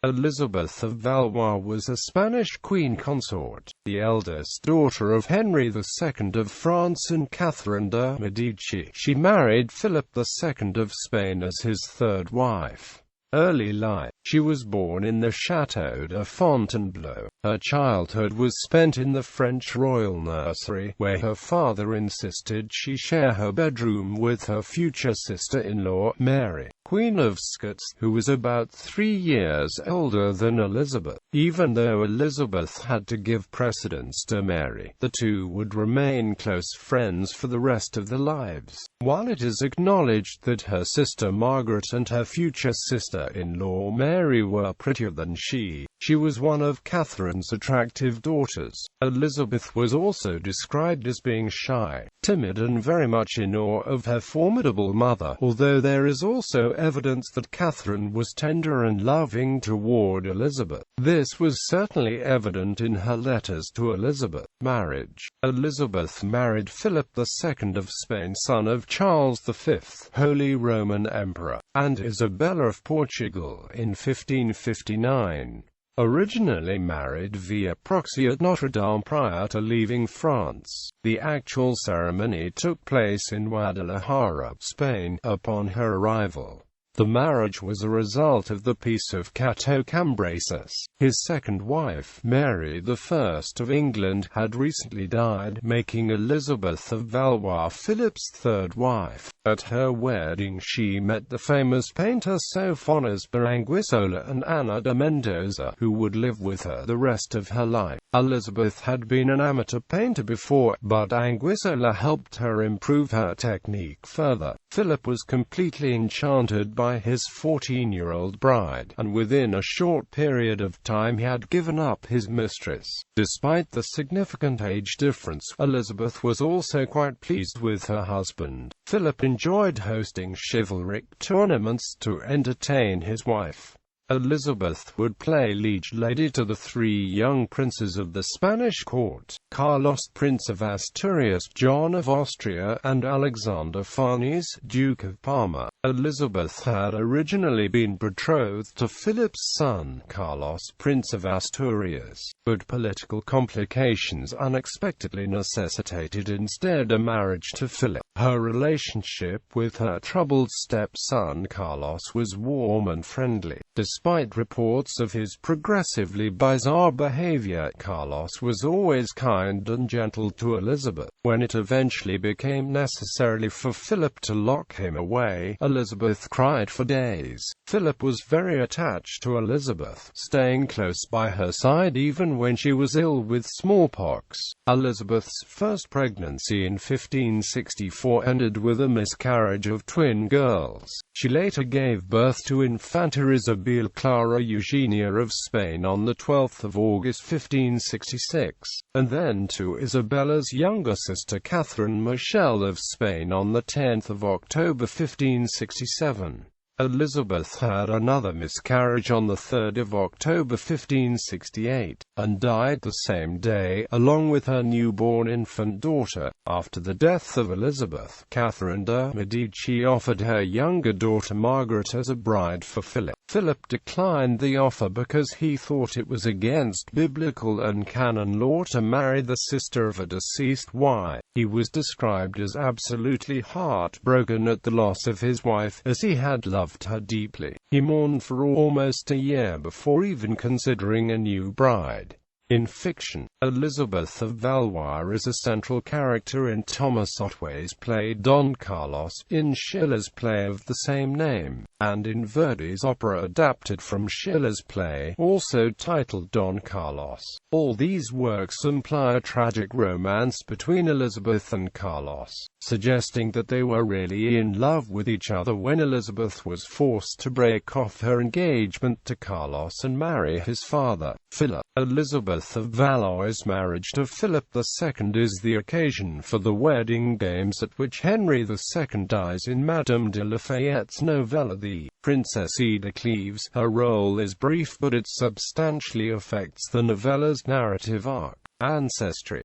Elisabeth of Valois was a Spanish queen consort, the eldest daughter of Henry II of France and Catherine de' Medici. She married Philip II of Spain as his third wife. Early life. She was born in the Château de Fontainebleau. Her childhood was spent in the French royal nursery, where her father insisted she share her bedroom with her future sister-in-law, Mary, Queen of Scots, who was about 3 years older than Elizabeth. Even though Elizabeth had to give precedence to Mary, the two would remain close friends for the rest of their lives. While it is acknowledged that her sister Margaret and her future sister-in-law Mary were prettier than she was one of Catherine's attractive daughters. Elizabeth was also described as being shy, timid and very much in awe of her formidable mother, although there is also evidence that Catherine was tender and loving toward Elizabeth. This was certainly evident in her letters to Elizabeth. Marriage. Elizabeth married Philip II of Spain, son of Charles V, Holy Roman Emperor, and Isabella of Portugal in 1559. Originally married via proxy at Notre Dame prior to leaving France, the actual ceremony took place in Guadalajara, Spain, upon her arrival. The marriage was a result of the Peace of Cateau Cambresis. His second wife, Mary I of England, had recently died, making Elisabeth of Valois Philip's third wife. At her wedding she met the famous painter Sofonisba Anguissola and Ana de Mendoza, who would live with her the rest of her life. Elizabeth had been an amateur painter before, but Anguissola helped her improve her technique further. Philip was completely enchanted by his 14-year-old bride, and within a short period of time he had given up his mistress. Despite the significant age difference, Elizabeth was also quite pleased with her husband. Philip enjoyed hosting chivalric tournaments to entertain his wife. Elizabeth would play liege lady to the 3 young princes of the Spanish court: Carlos, Prince of Asturias, John of Austria, and Alexander Farnese, Duke of Parma. Elizabeth had originally been betrothed to Philip's son, Carlos, Prince of Asturias, but political complications unexpectedly necessitated instead a marriage to Philip. Her relationship with her troubled stepson Carlos was warm and friendly. Despite reports of his progressively bizarre behavior, Carlos was always kind and gentle to Elizabeth. When it eventually became necessary for Philip to lock him away, Elizabeth cried for days. Philip was very attached to Elizabeth, staying close by her side even when she was ill with smallpox. Elizabeth's first pregnancy in 1564 ended with a miscarriage of twin girls. She later gave birth to Infanta Isabel Clara Eugenia of Spain on 12 August 1566, and then to Isabella's younger sister Catherine Michelle of Spain on 10 October 1567. Elizabeth had another miscarriage on 3 October 1568, and died the same day, along with her newborn infant daughter. After the death of Elizabeth, Catherine de' Medici offered her younger daughter Margaret as a bride for Philip. Philip declined the offer because he thought it was against biblical and canon law to marry the sister of a deceased wife. He was described as absolutely heartbroken at the loss of his wife, as he had loved her deeply. He mourned for almost a year before even considering a new bride. In fiction, Elisabeth of Valois is a central character in Thomas Otway's play Don Carlos, in Schiller's play of the same name, and in Verdi's opera adapted from Schiller's play, also titled Don Carlos. All these works imply a tragic romance between Elizabeth and Carlos, suggesting that they were really in love with each other when Elizabeth was forced to break off her engagement to Carlos and marry his father, Philip. Elisabeth of Valois' marriage to Philip II is the occasion for the wedding games at which Henry II dies in Madame de Lafayette's novella The Princesse de Cleves. Her role is brief, but it substantially affects the novella's narrative arc. Ancestry.